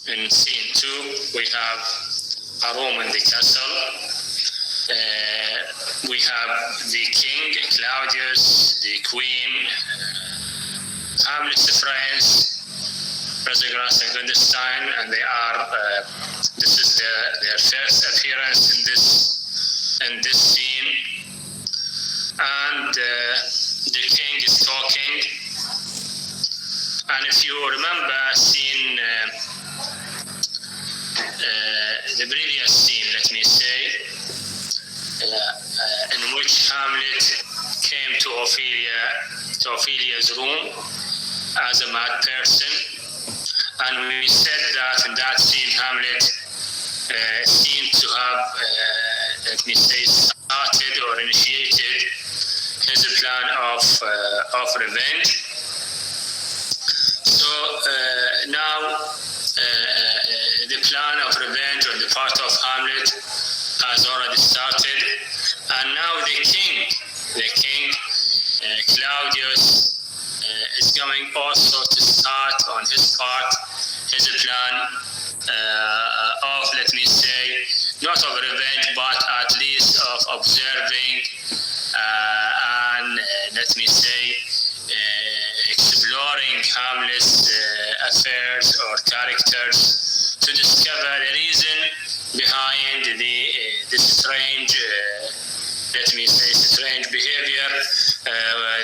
In scene 2, we have a room in the castle. We have the king, Claudius, the queen, Hamlet's friends, Rosegras and Guildenstern, and they are. This is their first appearance in this scene, and the king is talking. And if you remember scene, the previous scene, let me say, in which Hamlet came to Ophelia's room as a mad person, and we said that in that scene Hamlet seemed to have, let me say, started or initiated his plan of revenge. So now the plan of revenge on the part of Hamlet has already started, and now the king Claudius is going also to start on his part his plan of, let me say, not of revenge, but at least of observing and let me say exploring Hamlet's affairs or characters to discover the reason behind this strange, let me say, strange behavior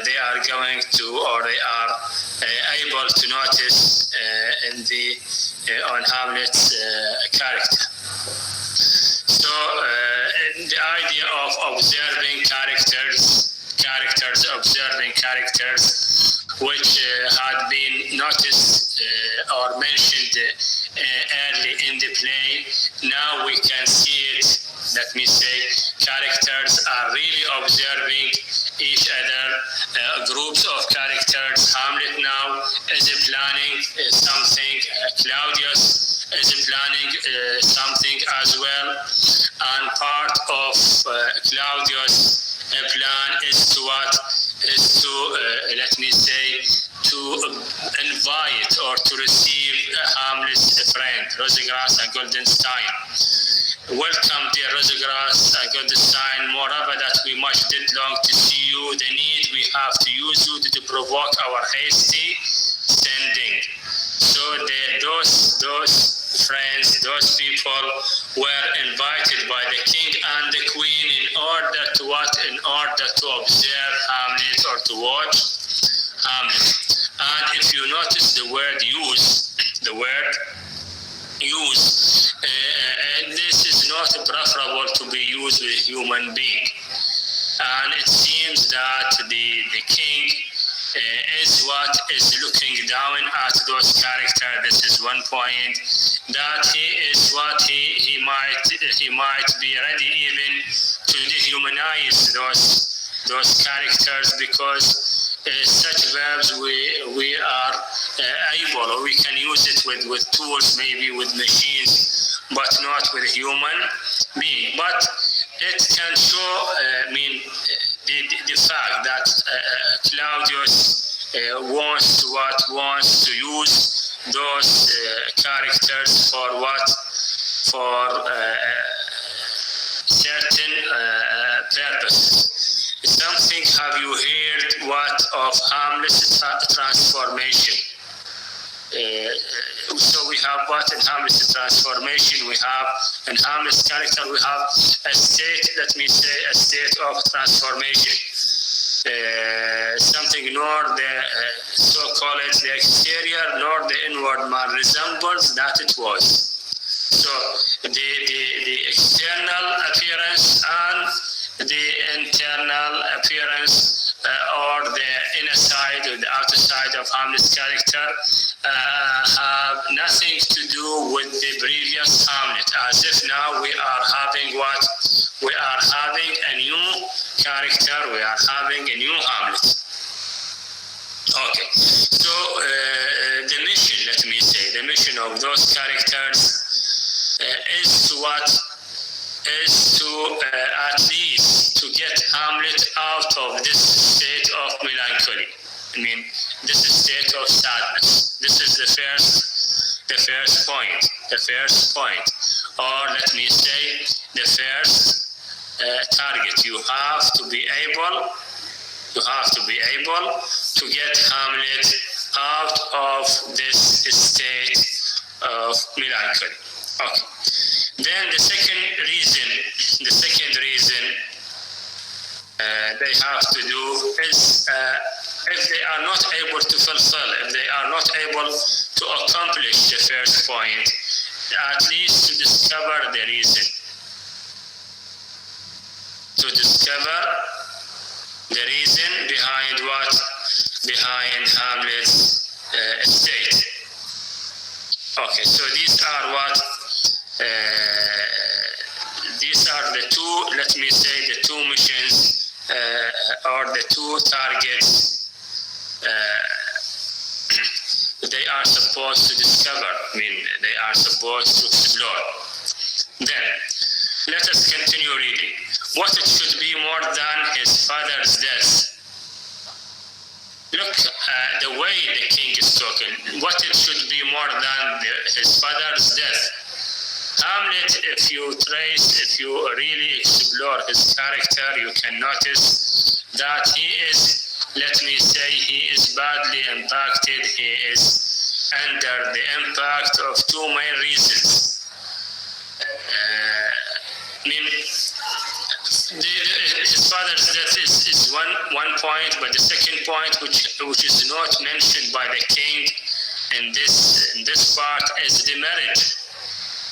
they are going to, or they are able to notice on Hamlet's character. So the idea of observing observing characters which had been noticed or mentioned early in the play, now we can see it. Let me say, characters are really observing each other, groups of characters. Hamlet now is planning something, Claudius is planning something as well, and part of Claudius' plan is to let me say, to invite or to receive Hamlet's friend, Rosegras and Guildenstern. Welcome, dear Rosegras and Guildenstern. Moreover, that we much did long to see you. The need we have to use you to provoke our hasty sending. So those friends, those people were invited by the king and the queen in order to what? In order to observe Hamlet or to watch Hamlet. And if you notice the word use, this is not preferable to be used with a human being. And it seems that the king is what is looking down at those characters. This is one point, that he is what he might be ready even to dehumanize those characters, because such verbs we are able, or we can use it with tools, maybe with machines, but not with a human being. But it can show the fact that Claudius wants to use those characters for what? For certain purposes. Something, have you heard what of Hamlet's transformation? So we have what in Hamlet's transformation? We have in Hamlet's character, we have a state, let me say, a state of transformation. Something nor the so-called the exterior nor the inward man resembles that it was. So the external appearance and the internal appearance or the inner side or the outer side of Hamlet's character have nothing to do with the previous Hamlet, as if now we are having what? We are having a new character, we are having a new Hamlet. Okay, so the mission, let me say, the mission of those characters is to what? Is to at least to get Hamlet out of this state of melancholy. This is state of sadness. This is the first the first point, or let me say the first target. You have to be able to get Hamlet out of this state of melancholy. Okay. Then the second reason they have to do is if they are not able to fulfill, if they are not able to accomplish the first point, at least to discover the reason. To discover the reason behind what? Behind Hamlet's state. Okay, so these are what? These are the two, let me say, the two missions or the two targets they are supposed to discover, they are supposed to explore. Then, let us continue reading. What it should be more than his father's death. Look at the way the king is talking. What it should be more than his father's death. Hamlet, if you really explore his character, you can notice that he is, let me say, he is badly impacted. He is under the impact of two main reasons. His father's death is one point, but the second point, which is not mentioned by the king in this part, is the marriage.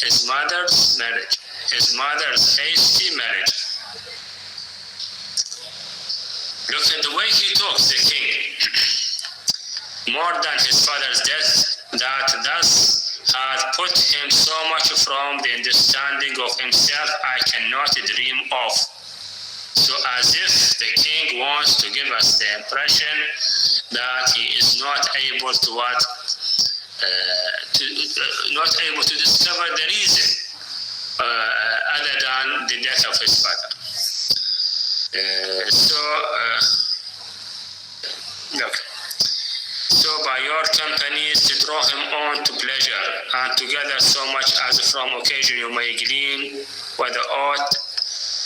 His mother's marriage, his mother's hasty marriage. Look at the way he talks, the king. More than his father's death, that thus had put him so much from the understanding of himself I cannot dream of. So as if the king wants to give us the impression that he is not able to not able to discover the reason other than the death of his father. So by your companies to draw him on to pleasure, and together so much as from occasion you may glean, whether aught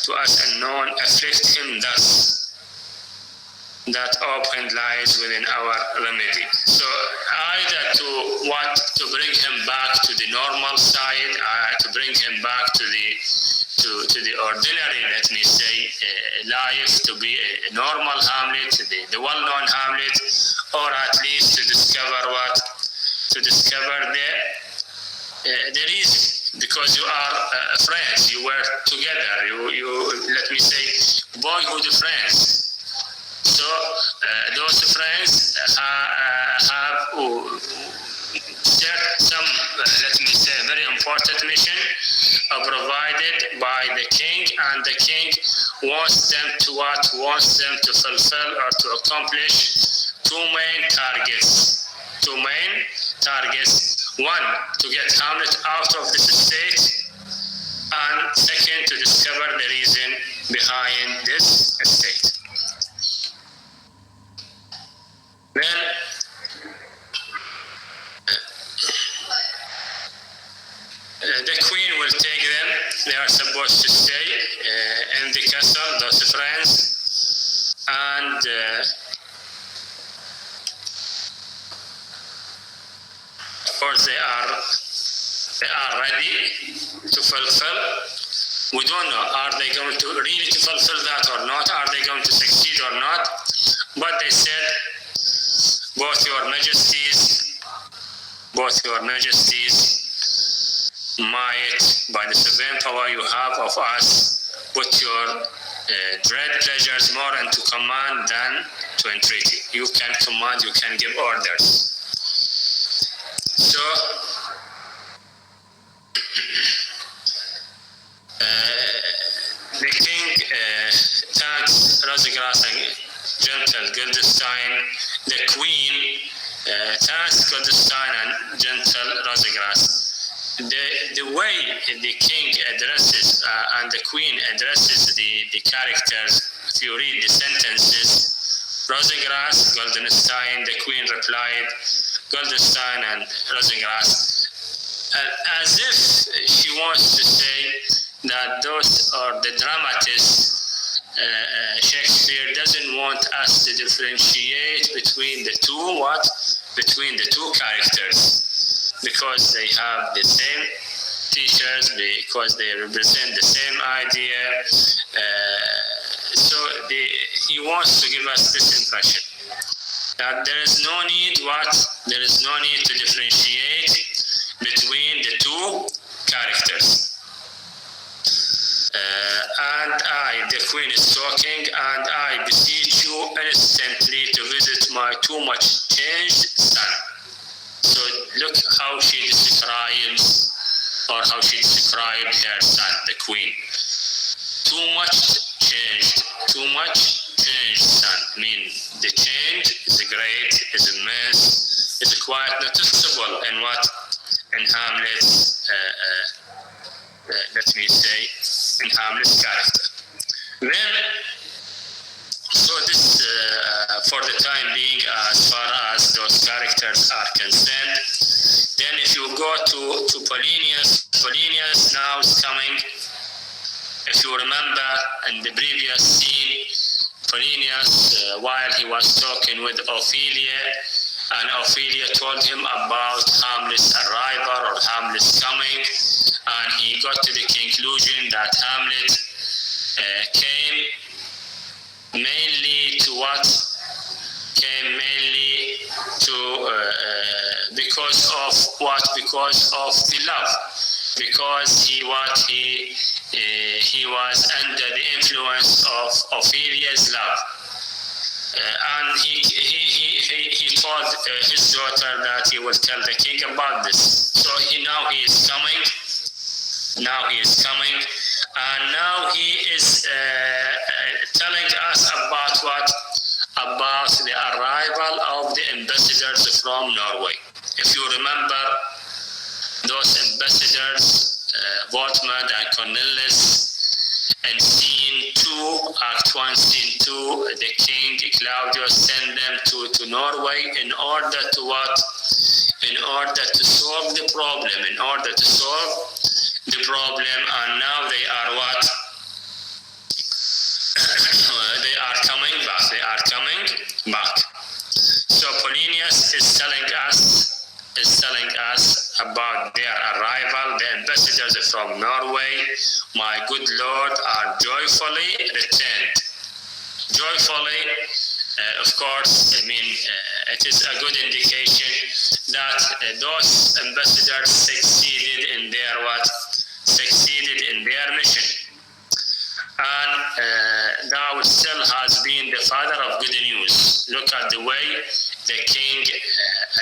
to us unknown afflict him thus, that open lies within our remedy. So either to bring him back to the normal side, to bring him back to the ordinary, let me say, life, to be a normal Hamlet, the well-known Hamlet, or at least to discover the reason, because you are friends, you were together, you let me say, boyhood friends. So those friends have set some, let me say, very important mission provided by the king, and the king wants them to fulfill or to accomplish two main targets. One, to get Hamlet out of this state, and second, to discover the reason behind this state. Then, the queen will take them. They are supposed to stay in the castle, those friends, and of course they are ready to fulfill. We don't know, are they going to really to fulfill that or not? Are they going to succeed or not? But they said, both your majesties might, by the supreme power you have of us, put your dread pleasures more into command than to entreaty. You can command, you can give orders. So, the king thanks Rosegras and gentle Guildenstern. The queen thanks Guildenstern and gentle Rosegras. The way the king addresses and the queen addresses the characters, if you read the sentences, Rosegras, Guildenstern, the queen replied, Guildenstern and Rosegras as if she wants to say that those are the dramatists. Shakespeare doesn't want us to differentiate between the two between the two characters, because they have the same teachers, because they represent the same idea. So he wants to give us this impression that there is no need to differentiate between the two characters. And I, the Queen is talking, and I beseech you instantly to visit my too much changed son. So look how she describes, or how she described her son, the Queen. Too much changed son. I mean, the change is great, is immense, is quite noticeable in Hamlet's, let me say, in Hamlet's character. Then, so this, for the time being, as far as those characters are concerned, then if you go to Polonius now is coming. If you remember in the previous scene, Polonius, while he was talking with Ophelia, and Ophelia told him about Hamlet's arrival or Hamlet's coming, and he got to the conclusion that Hamlet came mainly to what? Came mainly to because of what? Because of the love. Because he was under the influence of Ophelia's love. And he told his daughter that he will tell the king about this. So now he is coming, and now he is telling us about what? About the arrival of the ambassadors from Norway. If you remember, those ambassadors, Vortmund and Cornelius, in scene 2, Act 1, scene 2, the king Claudius sent them to Norway in order to what? In order to solve the problem. And now they are what? They are coming back. So Polonius is telling us about their arrival. The ambassadors from Norway, my good lord, are joyfully returned. Joyfully, of course, I mean, it is a good indication that those ambassadors succeeded in their mission. And Daud still has been the father of good news. Look at the way the king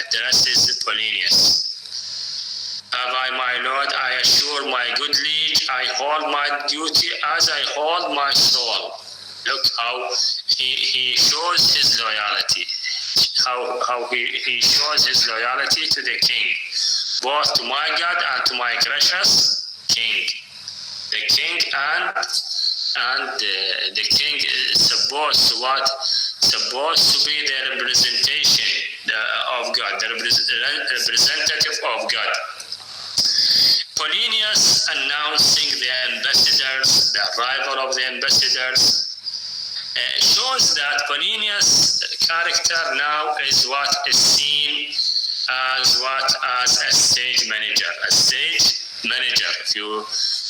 addresses Polonius. Have I, my lord, I assure my good liege, I hold my duty as I hold my soul. Look how he shows his loyalty. How he shows his loyalty to the king, both to my God and to my gracious king. The king and the king is supposed to be the representation of God, the representative of God. Polonius announcing the ambassadors, the arrival of the ambassadors, shows that Polonius' character now is what is seen as a stage manager. If you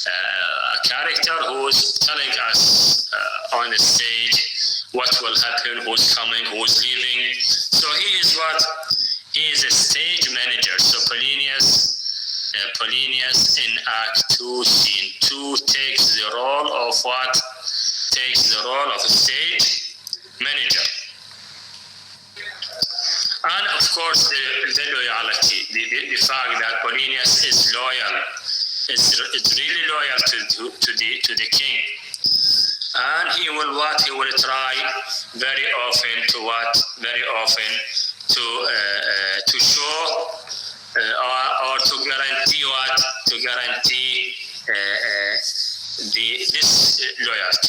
a character who's telling us on the stage what will happen, who's coming, who's leaving. So he is a stage manager. So Polonius in Act 2, Scene 2 takes the role of what? Takes the role of a stage manager. And of course the loyalty, the fact that Polonius is loyal, is really loyal to the king. And he will try very often to show or to guarantee this loyalty.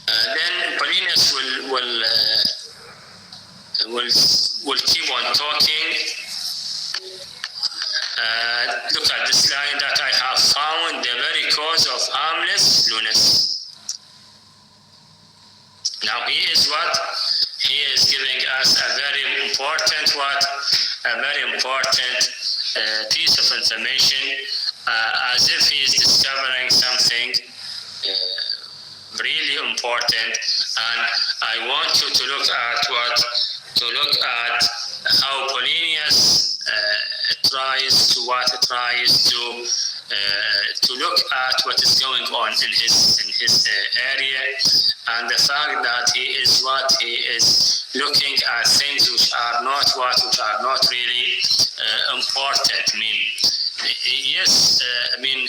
Then Polonius will will keep on talking. Look at this line that I have found the very cause of harmless lunacy. Now he is what? He is giving us a very important piece of information, as if he is discovering something really important. And I want you to look at how Paulinus tries to look at what is going on in his area, and the fact that he is looking at things which are not really important. I mean, yes,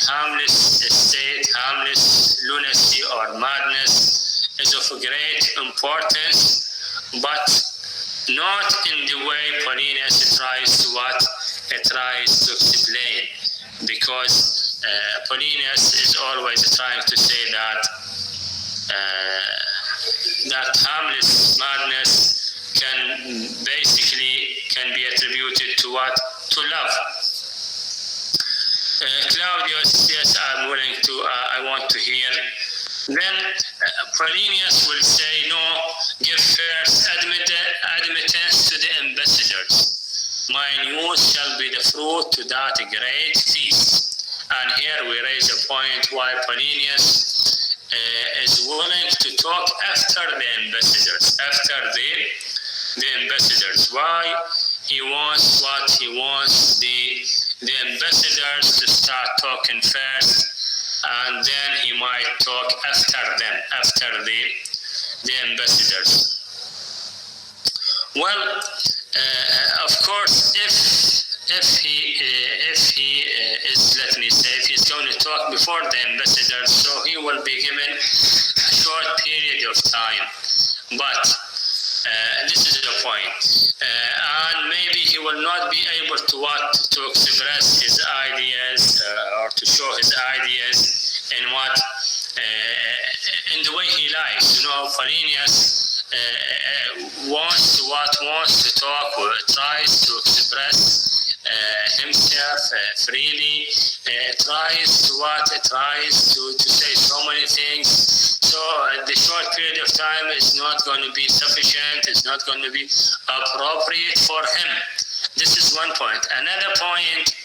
harmless state, harmless lunacy or madness is of great importance, but not in the way Paulinus tries to explain, because Paulinus is always trying to say that harmless madness can be attributed to what? To love. Claudius, yes, I'm willing to, I want to hear. Then Paulinus will say, no, give first admittance to the ambassadors. My news shall be the fruit to that great feast. And here we raise a point why Paulinus is willing to talk after the ambassadors, Why? He wants what? He wants the ambassadors to start talking first, and then he might talk after them, after the ambassadors. Well, of course, if he is, let me say, if he's going to talk before the ambassadors, so he will be given a short period of time. But this is the point, and maybe he will not be able to express his ideas or to show his ideas in the way he likes. Paulinus wants to talk, or tries to express himself freely, tries to say so many things. So the short period of time is not going to be sufficient, it's not going to be appropriate for him. This is one point. Another point,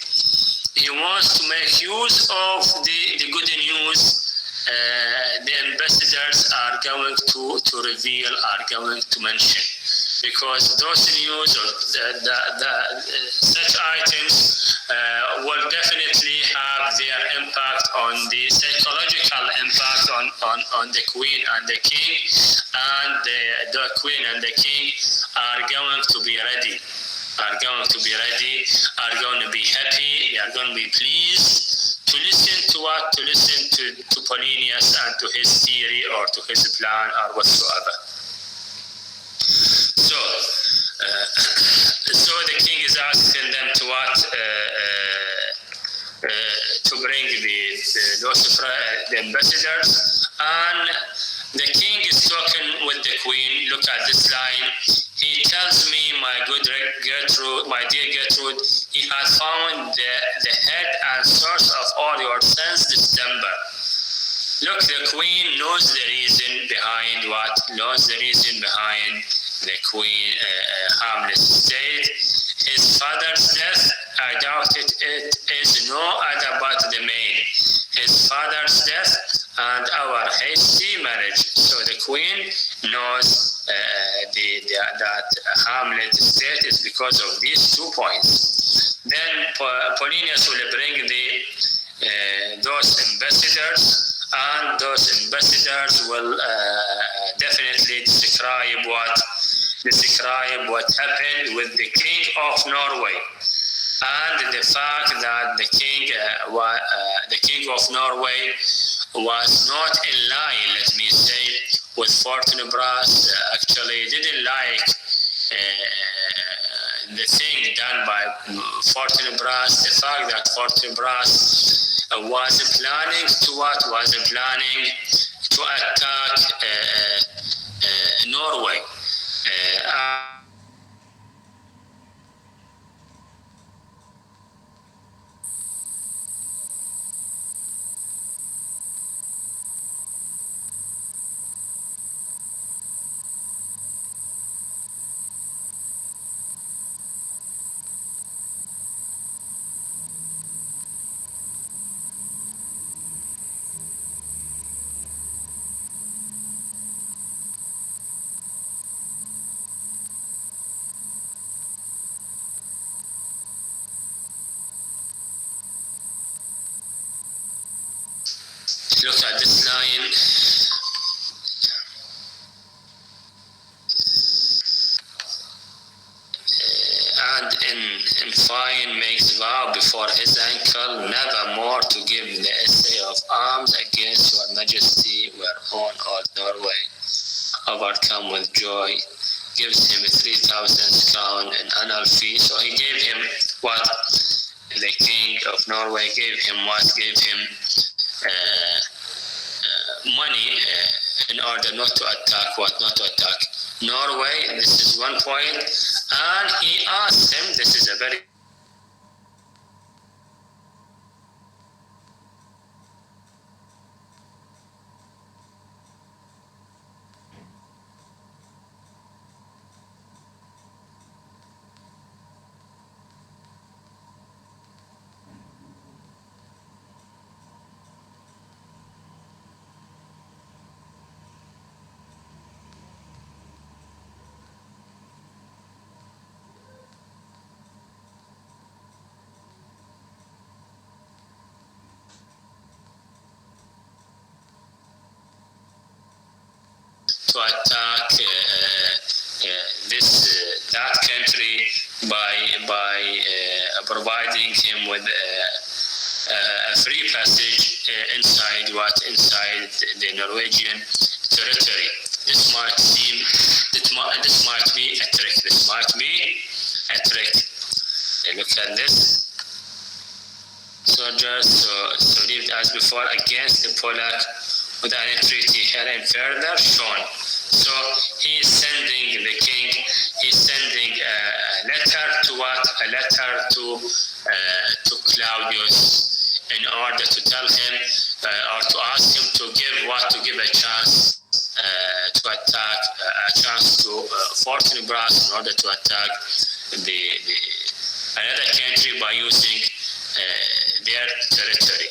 he wants to make use of the good news the ambassadors are going to reveal, are going to mention, because those news or such items will definitely have their impact on the psychological impact on the queen and the king, and the queen and the king are going to be ready, are going to be happy, they are going to be pleased to listen to Paulinus and to his theory or to his plan or whatsoever. So the king is asking them to bring the ambassadors, and the king is talking with the queen. Look at this line. He tells me, my dear Gertrude, he has found the head and source of all your sins, December. Look, the queen knows the reason behind what? Knows the reason behind the queen harmless state. His father's death, I doubt it is no other but the main. His father's death and our hasty marriage. So the queen knows that Hamlet state is because of these 2 points. Then Paulinus will bring those ambassadors, and those ambassadors will definitely describe what happened with the king of Norway, and the fact that the king of Norway was not in line, let me say, with Fortinbras. Actually didn't like the thing done by Fortinbras, the fact that Fortinbras was planning to attack Norway. Look at this line. And in fine makes vow before his uncle never more to give the essay of arms against your majesty, whereon all Norway, overcome with joy, gives him 3,000 crown in annual fee. So he gave him what? The king of Norway gave him what? Gave him money in order not to attack what? Not to attack Norway. This is one point. And he asked him, this is a very to attack that country by providing him with a free passage inside the Norwegian territory. This might be a trick. This might be a trick. Look at this. Soldiers so lived as before against the Polak without any treaty herein further shown. So he is sending the king, he's sending a letter to what? A letter to Claudius in order to tell him or to ask him to give a chance to attack, a chance to Fortinbras in order to attack another country by using their territory.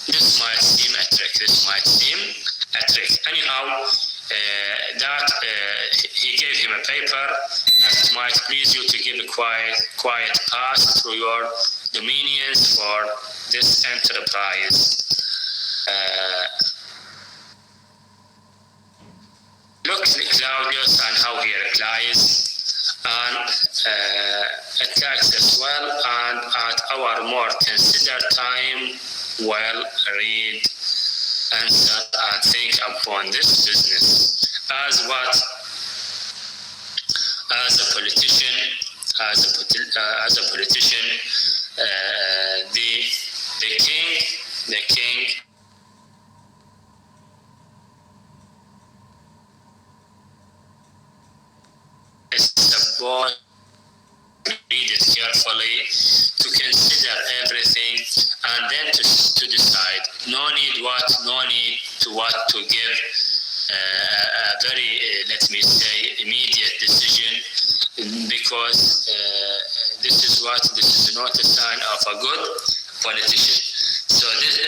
This might seem a trick. Anyhow, he gave him a paper that might please you to give a quiet pass through your dominions for this enterprise. Look Claudius and how he replies, and attacks as well, and at our more considered time well read, answer, and think upon this business. As what? As a politician, the king is supposed to read it carefully, to consider everything, and then to decide. No need to give a very, let me say, immediate decision, because this is not a sign of a good politician. So this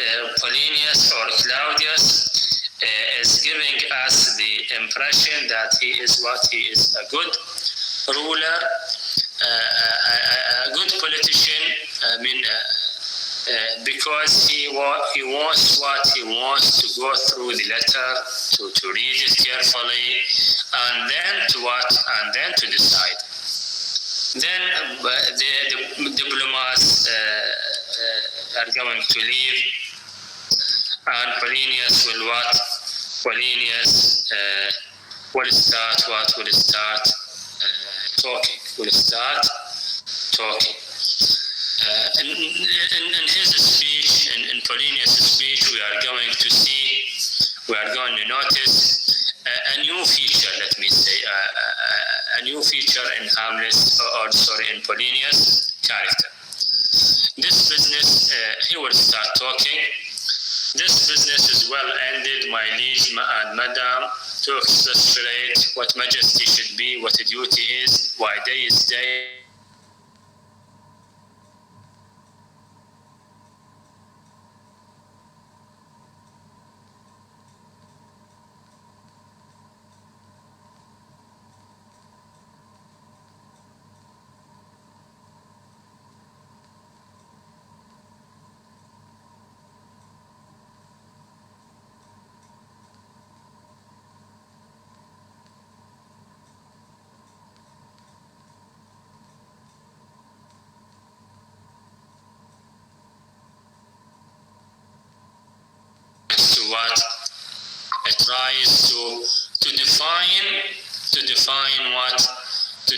Polinius or Claudius is giving us the impression that he is a good ruler, a good politician. I mean, because he wants to go through the letter, to read it carefully, and then to decide. Then the diplomats are going to leave, and Polinius will what? Polinius will start talking. In his speech, in Polinius' speech, we are going to notice a new feature, let me say, a new feature in in Polinius' character. This business, he will start talking. This business is well ended, my liege and madam, to express what majesty should be, what duty is, why day is day. tries to define what to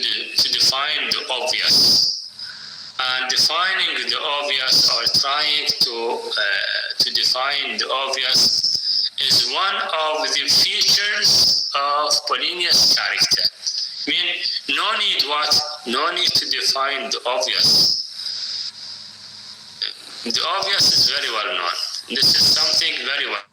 define the obvious. And defining the obvious, or trying to define the obvious, is one of the features of Polynius' character. I mean, no need to define the obvious. The obvious is very well known. This is something very well